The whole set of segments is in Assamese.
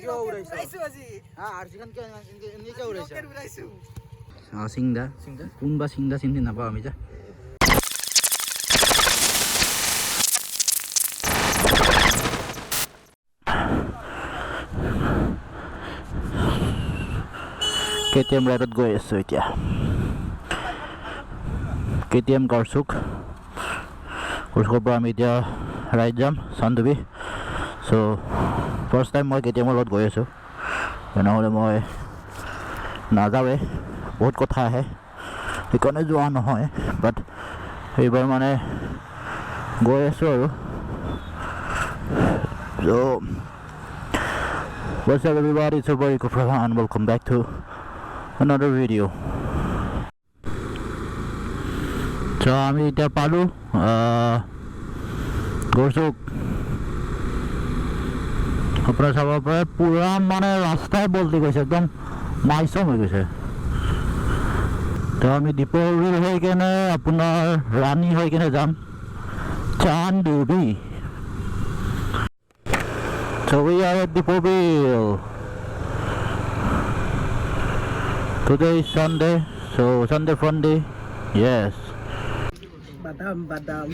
কিয় উৰাইছো আজি হা আৰচিখন কিয় এনেকে উৰাইছো সিংদা কোনবা সিংদা চিন্তি নাপাওঁ আমি যা KTM ৰাইডত গৈ আছো এতিয়া KTM গড়চুক পৰা আমি এতিয়া ৰাইড যাম চান্দুবি চ' ফাৰ্ষ্ট টাইম মই KTMৰ লগত গৈ আছোঁ নহ'লে মই নাযাওঁৱে বহুত কথা আহে সেইকাৰণে যোৱা নহয় বাট এইবাৰ মানে গৈ আছোঁ আৰু চ' what's up everybody, it's your boy Rico Prabha and welcome back to another video. So আমি এতিয়া পালোঁ গড়চুক আপোনাৰ চাব পাৰে পুৰা মানে ৰাস্তাই বলতি গৈছে একদম মাইচম হৈ গৈছে তো আমি দীপৰ বিল হৈ কেনে আপোনাৰ ৰাণী হৈ কেনে যাম Chandubi So we are at Deepo Bill. Today is Sunday, so Sunday fun day. Yes. Badam.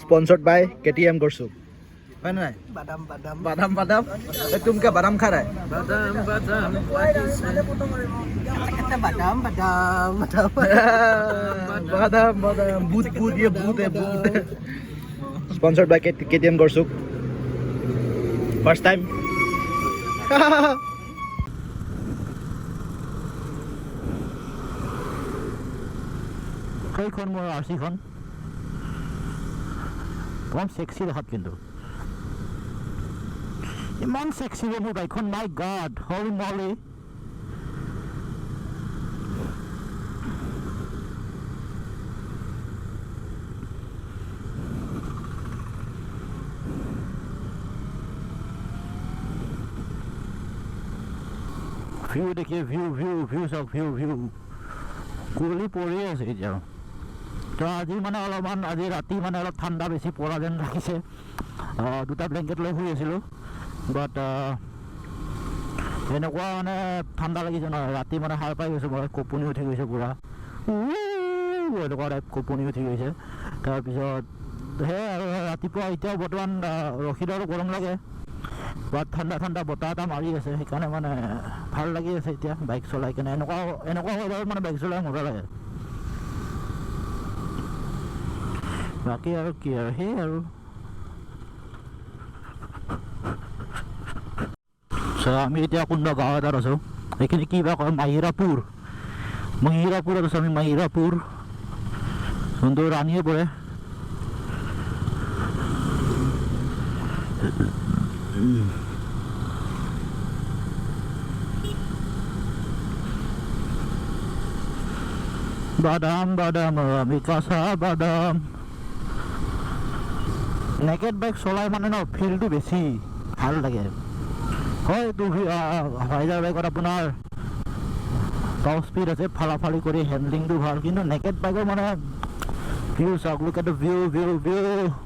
Sponsored by KTM Gড়চুক. है ना? Badam. तुम क्या बादाम खा रहा है? बादाम. भूत ये भूत है भूत. Sponsored by KTM Gড়চুক. First time. সেইখন মোৰ আৰচিখন ইমান সেক্সি দেখাত কিন্তু ইমান সেক্সি মোৰ বাইকখন মাই গড হলি মলি ভিউ দেখিয়ে ভিউ চাওক ভিউ কুঁৱলী পৰি আছে এতিয়া তো আজি মানে অলপমান আজি ৰাতি মানে অলপ ঠাণ্ডা বেছি পৰা যেন ৰাখিছে দুটা ব্লেংকেট লৈ শুই আছিলোঁ বাট এনেকুৱা মানে ঠাণ্ডা লাগিছে নহয় ৰাতি মানে সাৰ পাই গৈছোঁ মই কঁপনি উঠি গৈছে পুৰা এনেকুৱা টাইপ কঁপনি উঠি গৈছে তাৰপিছত সেয়াই আৰু ৰাতিপুৱা এতিয়া বৰ্তমান ৰখিলে আৰু গৰম লাগে বাট ঠাণ্ডা বতাহ এটা মাৰি আছে সেইকাৰণে মানে ভাল লাগি আছে এতিয়া বাইক চলাই কেনে এনেকুৱা হৈ মানে বাইক চলাই মজা লাগে বাকী আৰু কি আৰু সেই আৰু আমি এতিয়া কোনোবা গাঁও এটাত আছোঁ সেইখিনি কি বা কয় মহিৰাপুৰত আছোঁ আমি মহিৰাপুৰ যোনটো ৰাণীয়ে পৰে বাদাম আমি কাঁচা বাদাম নেকেড বাইক চলাই মানে ন ফিলটো বেছি ভাল লাগে হয় এইটো হাইজাৰ বাইকত আপোনাৰ টপ স্পীড আছে ফালাফালি কৰি হেণ্ডলিংটো ভাল কিন্তু নেকেড বাইকৰ মানে ভিউ চাওক লোক এট ভিউ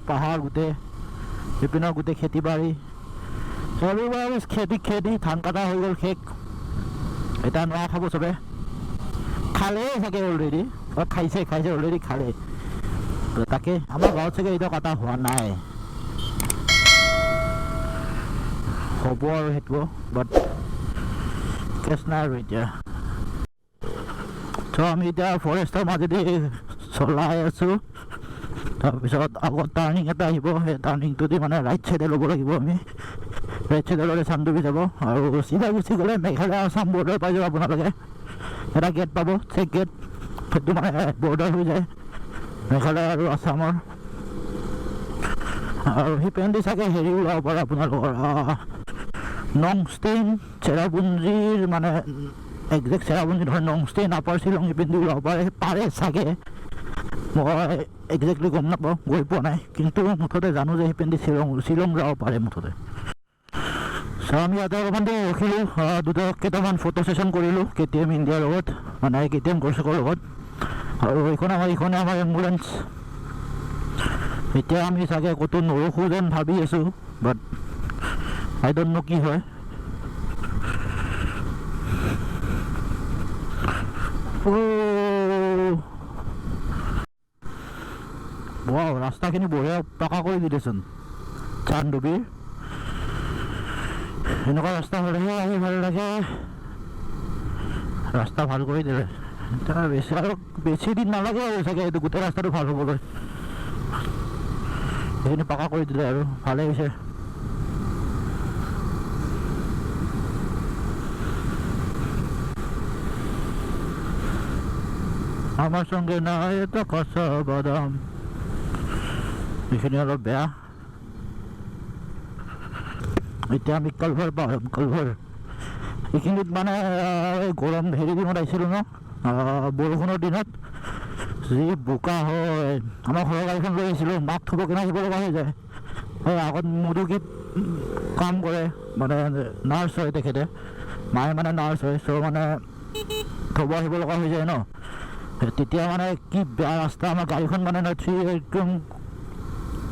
পাহাৰ গোটেই ইপিনৰ গোটেই খেতি বাৰী everybody খেতি ধান কটা হৈ গ'ল শেষ এটা নোৱা খাব চবে খালে চাগে অলৰেডি খাইছে অলৰেডি খালে তাকে আমাৰ গাঁৱত চাগে এতিয়া কটা হোৱা নাই হ'ব আৰু সেইটো বাট কেছ নাই আৰু এতিয়া তো আমি এতিয়া ফৰেষ্টৰ মাজেদি চলাই আছোঁ তাৰপিছত আগত টাৰ্ণিং এটা আহিব সেই টাৰ্ণিংটো দি মানে ৰাইট চাইডে ল'ব লাগিব আমি ৰাইট চাইডে ল'লে চান্দুবি যাব আৰু চিধা গুচি গ'লে মেঘালয় আসাম বৰ্ডাৰ পাই যাব আপোনালোকে এটা গেট পাব চেক গেট সেইটো মানে বৰ্ডাৰ হৈ যায় মেঘালয় আৰু আসামৰ আৰু সিপেন্দি চাগে হেৰি ওলাব পাৰে আপোনালোকৰ নংষ্টেইন চেৰাপুঞ্জীৰ মানে একজেক্ট চেৰাপুঞ্জী নহয় নংষ্টেইন আপাৰ শ্বিলং সিপেন্দি ওলাব পাৰে চাগে মই একজেক্টলি গম নাপাওঁ গৈ পোৱা নাই কিন্তু মুঠতে জানো যে সিপেন্দি শ্বিলং যাব পাৰে মুঠতে চ' আমি ইয়াতে অলপমান দেৰি ৰখিলোঁ কেইটামান ফটো ছেশ্যন কৰিলোঁ KTM ইণ্ডিয়াৰ লগত মানে KTM গড়চুকৰ লগত আৰু এইখনে আমাৰ এম্বুলেঞ্চ এতিয়া আমি চাগে ক'তো নৰখোঁ যেন ভাবি আছোঁ বাট আই ডোন্ট নো কি হয়। ৱাও, ৰাস্তাখিনি বঢ়িয়া পকা কৰি দিলেচোন চান্দুবিৰ। এনেকুৱা ৰাস্তা হ'লেহে আহি ভাল লাগে। ৰাস্তা ভাল কৰি দিলে এতিয়া বেছি আৰু বেছি দিন নালাগে আৰু চাগে এইটো গোটেই ৰাস্তাটো ভাল হ'বলৈ। সেইখিনি পকা কৰি দিলে আৰু ভালেই হৈছে। আমার সঙ্গে নাই এটা কাঁচা বাদাম, এইখিনি অলপ বেয়া। এতিয়া আমি কালভাৰ পাম, কালভাৰ এইখিনিত মানে গৰম হেৰি দিনত আহিছিলোঁ ন, বৰষুণৰ দিনত যি বোকা হয়। আমাৰ ঘৰৰ গাড়ীখন লৈ আহিছিলোঁ, মাক থ'ব কিনে আহিব লগা হৈ যায়। সেই আগত মুদুকীত কাম কৰে, মানে নাৰ্ছ হয় তেখেতে, মায়ে মানে নাৰ্ছ হয়। চ' মানে থ'ব আহিব লগা হৈ যায় ন, তেতিয়া মানে কি বেয়া ৰাস্তা। আমাৰ গাড়ীখন মানে একদম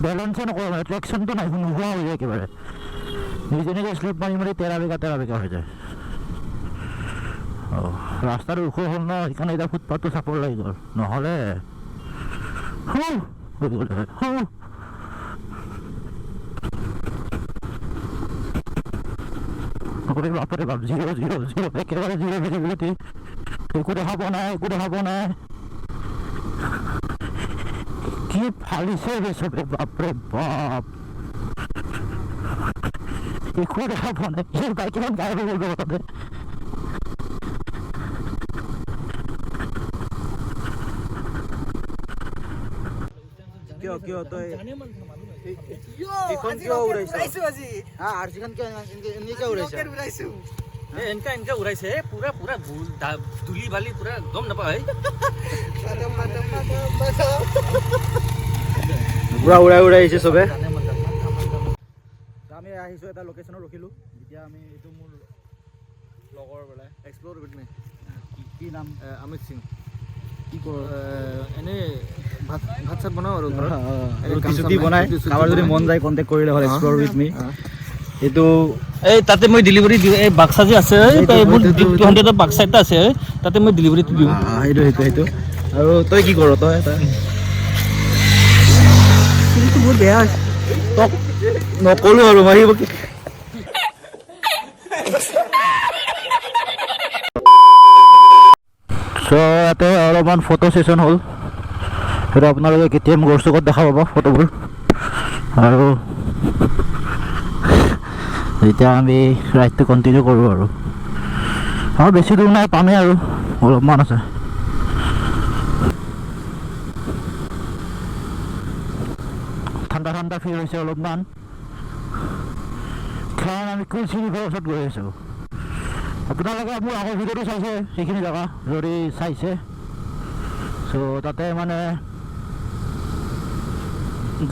বেলেঞ্চে নকৰে, মানে ট্ৰেকশ্যনটো নাই, নোহোৱা হৈ যায় একেবাৰে। নিজে নিজে শ্লিপ মাৰি মাৰি তেৰা বেকা হৈ যায়। ৰাস্তাটো ওখ হ'ল ন, সেইকাৰণে এতিয়া ফুটপাথটো চাপৰ লাগি গ'ল, নহ'লে বাপৰে বাপ, জিৰ' একেবাৰে জিৰ' ভিজিবিলিটি। একো দেখা পোৱা নাই। কি ফালিছে বে চবে, বাপৰে বাপ, একো দেখা পোৱা নাই। এই বাইকখন গাড়ী হৈ গ'ল তাতে। কিয় তই এইখন কিয় উৰাইছ আজি? আৰচিখন কিয় এনেকৈ উৰাইছ? এনেকা উৰাইছে পুৰা ধূলি বালি পুৰা গম নাপায়। পুৰা উৰাই আহিছে চবে। আমি আহিছোঁ এটা লোকেশ্যনত ৰখিলোঁ। এতিয়া আমি এইটো মোৰ লগৰ বোলে এক্সপ্ল'ৰ উইথ মি। কি নাম? অমিত সিং। কি কৰ? এনেই ভাত চাত বনাওঁ আৰু ৰুটি চুটি বনাই, কাৰোবাৰ যদি মন যায় কণ্টেক্ট কৰিলে হ'ল এক্সপ্ল'ৰ উইথ মি। এইটো এই তাতে মই ডেলিভাৰী দিওঁ। এই বাক্সা যে আছে, বাক্সা এটা আছে, তাতে মই ডেলিভাৰীটো দিওঁ। সেইটো। আৰু তই কি কৰ? তই বহুত বেয়া তক নকলোঁ আৰু মাৰিব কি। চ' ইয়াতে অলপমান ফটো ছেশ্যন হ'ল। সেইটো আপোনালোকে কেতিয়াম গড়চুকত দেখা পাব ফটোবোৰ। আৰু এতিয়া আমি ৰাইডটো কণ্টিনিউ কৰোঁ আৰু বেছি দূৰ নাই, পামেই আৰু অলপমান আছে। ঠাণ্ডা ফিল হৈছে অলপমান, কাৰণ আমি কুলচি ৰিভাৰৰ ওচৰত গৈ আছোঁ। আপোনালোকে মোৰ আগৰ ভিডিঅ'টো চাইছে, সেইখিনি জেগা যদি চাইছে। চ' তাতে মানে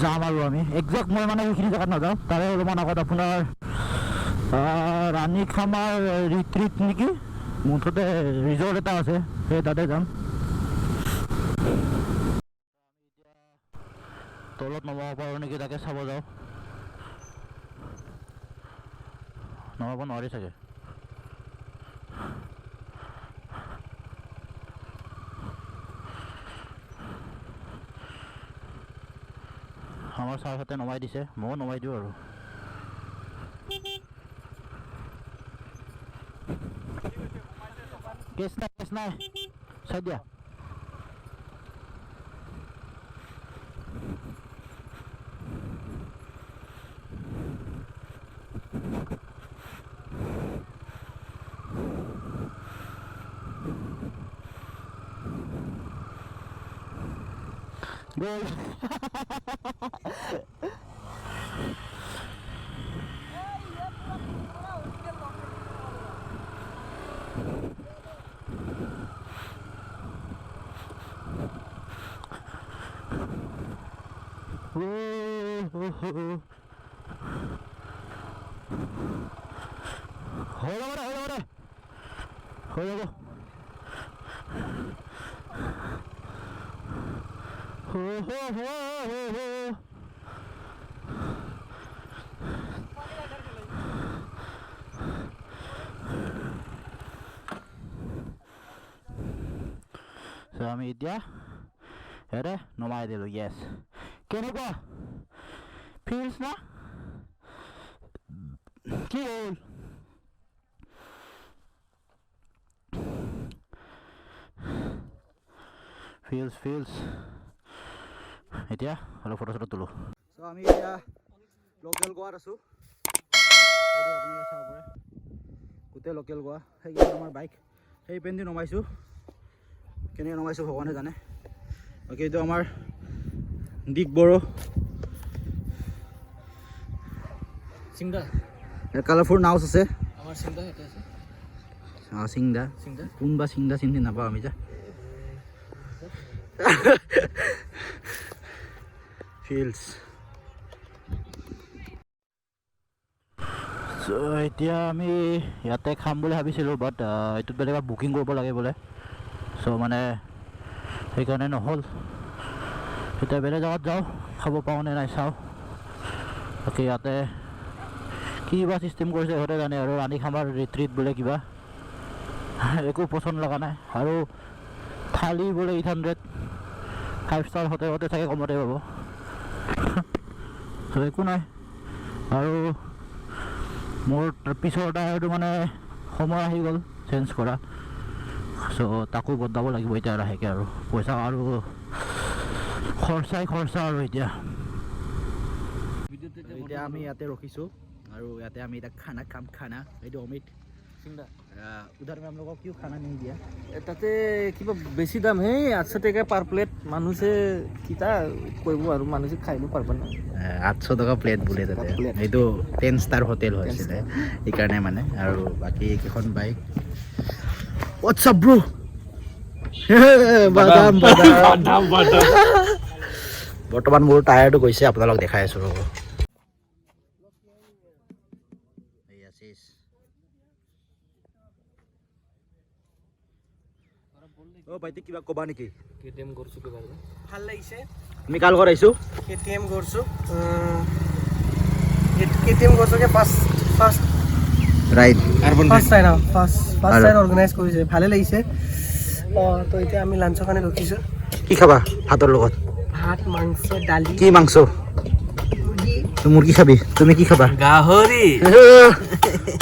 যাম আৰু আমি একজেক্ট মই মানে সেইখিনি জেগাত নাযাওঁ, তাৰে অলপমান আগত আপোনাৰ ৰাণী খামাৰ ৰিট্ৰিট নেকি, মুঠতে ৰিজৰ্ট এটা আছে, সেই তাতে যাম। তলত নমাব পাৰোঁ নেকি তাকে চাব যাওঁ। নমাব নোৱাৰি চাগে। আমাৰ ছাৰহঁতে নমাই দিছে, ময়ো নমাই দিওঁ আৰু। কেছ নাই চাই দিয়া। Gol. আমি এতিয়া ইয়াতে নমাই দিলোঁ য়েছ কেনেকুৱা ফিল্ছ না কি হ'ল ফিল্ছ এতিয়া অলপ ফটো চটো তোলোঁ চ' আমি এতিয়া লোকেল গোৱাত আছোঁ আপোনালোকে চাব পাৰে গোটেই লোকেল গোৱা সেইকেইটা আমাৰ বাইক সেই পেণ্টি নমাইছোঁ কেনেকৈ নমাইছোঁ ভগৱানে জানে বাকী এইটো আমাৰ দিগবড়ো চিংদা কালাৰফুল নাউচ আছে আমাৰ চিংদা এটা আছে চিংদা কোনবা চিংদা চিন্তি নাপাওঁ আমি যা ফিল্ডছ চ' এতিয়া আমি ইয়াতে খাম বুলি ভাবিছিলোঁ বাট এইটোত বেলেগত বুকিং কৰিব লাগে বোলে চ' মানে সেইকাৰণে নহ'ল এতিয়া বেলেগ জেগাত যাওঁ খাব পাওঁ নে নাই চাওঁ বাকী ইয়াতে কি বা চিষ্টেম কৰিছে সিহঁতে জানে আৰু ৰান্ধি খামাৰ ৰিট্ৰিট বোলে কিবা একো পচন্দ লগা নাই আৰু থালি বোলে 800 5 ষ্টাৰ হোটেলতে থাকে কমতে পাব চ' একো নাই আৰু মোৰ পিছৰ টায়াৰটো মানে সময় আহি গ'ল চেঞ্জ কৰা চ' তাকো বদলাব লাগিব এতিয়া লাহেকৈ আৰু পইচা আৰু খৰচা আৰু এতিয়া আমি ইয়াতে ৰখিছোঁ আৰু ইয়াতে আমি এতিয়া খানা খাম খানা এইটো অমিত চিংদা উধাৰ আমি আপোনালোকক কিয় খানা নি দিয়া তাতে কিবা বেছি দাম হে 800 টাকা পাৰ প্লেট মানুহে কিতা কৰিব আৰু মানুহে খাইব পাৰিব না 800 টকা প্লেট বোলে তাতে এইটো 10 ষ্টাৰ হোটেল হৈছিলে সেইকাৰণে মানে আৰু বাকী কেইখন বাইক হোৱাটছআপ ব্ৰো বাদাম বৰ্তমান মোৰ টায়াৰটো গৈছে আপোনালোক দেখাই আছোঁ ৰ'ব ভাইটি কিবা ক'বা নেকি কেটিএম কৰিছোঁ কিবা ভাল লাগিছে আমি কাৰ লগত আহিছোঁ কেটিএম কৰিছোঁ কেটিএম কৰিছোঁকে ফাৰ্ষ্ট ৰাইড টাইম অৰ্গেনাইজ কৰিছে ভালে লাগিছে তো এতিয়া আমি লাঞ্চৰ কাৰণে ৰখিছোঁ কি খাবা ভাতৰ লগত ভাত মাংস দালি কি মাংস মুৰ্গী খাবি তুমি কি খাবা গাহৰি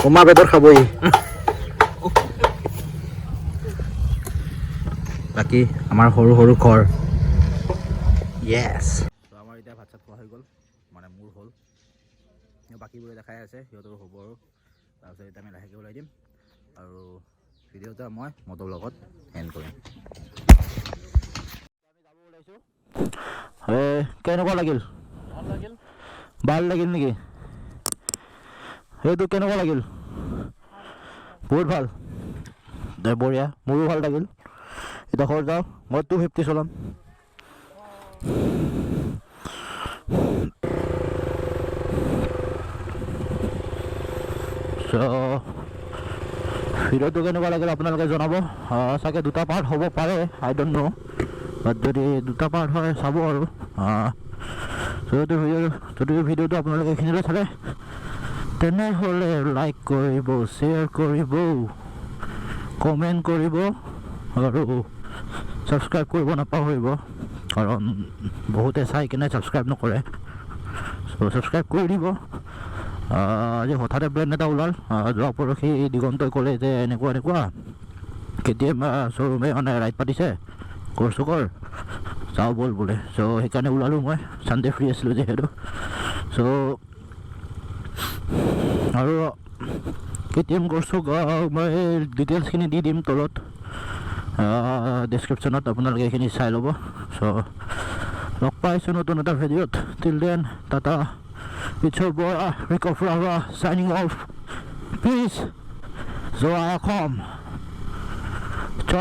কমা বেদৰ খাবই বাকী আমাৰ সৰু সৰু ঘৰ য়েছ আমাৰ এতিয়া ভাত চাত খোৱা হৈ গ'ল মানে মোৰ হ'ল বাকীবোৰে দেখাই আছে সিহঁতৰো হ'ব আৰু তাৰপিছত এতিয়া আমি লাহেকৈ ওলাই দিম আৰু ভিডিঅ'টো মই মদৰ লগত এণ্ড কৰিম কেনেকুৱা লাগিল ভাল লাগিল নেকি সেইটো কেনেকুৱা লাগিল বহুত ভাল দে বঢ়িয়া মোৰো ভাল লাগিল এতিয়া ঘৰ যাওঁ মই 250 চলাম ভিডিঅ'টো কেনেকুৱা লাগিল আপোনালোকে জনাব চাগে 2টা পাৰ্ট হ'ব পাৰে আই ডণ্ট ন' বাট যদি 2টা পাৰ্ট হয় চাব আৰু যদি ভিডিঅ'টো আপোনালোকে এইখিনিলৈ চালে তেনেহ'লে লাইক কৰিব শ্বেয়াৰ কৰিব কমেণ্ট কৰিব আৰু ছাবস্ক্ৰাইব কৰিব নাপাহৰিব কাৰণ বহুতে চাই কিনে ছাবস্ক্ৰাইব নকৰে চ' ছাবস্ক্ৰাইব কৰি দিব আজি হঠাতে ব্ৰেণ্ড এটা ওলাল যোৱা পৰহি দিগন্তই ক'লে যে এনেকুৱা কেটিএম শ্ব'ৰুমে মানে ৰাইড পাতিছে কৰছোঁ কৰ যাওঁ ব'ল বোলে চ' সেইকাৰণে ওলালোঁ মই ছানডে ফ্ৰী আছিলোঁ যিহেতু চ' আৰু কেটিএম কৰছোঁ মই ডিটেইলছখিনি দি দিম তলত ডেছক্ৰিপশ্যনত আপোনালোকে এইখিনি চাই ল'ব চ' লগ পাইছোঁ নতুন এটা ভিডিঅ'ত till then tata it's your boy Rik flower shining off please যোৱা অসম চ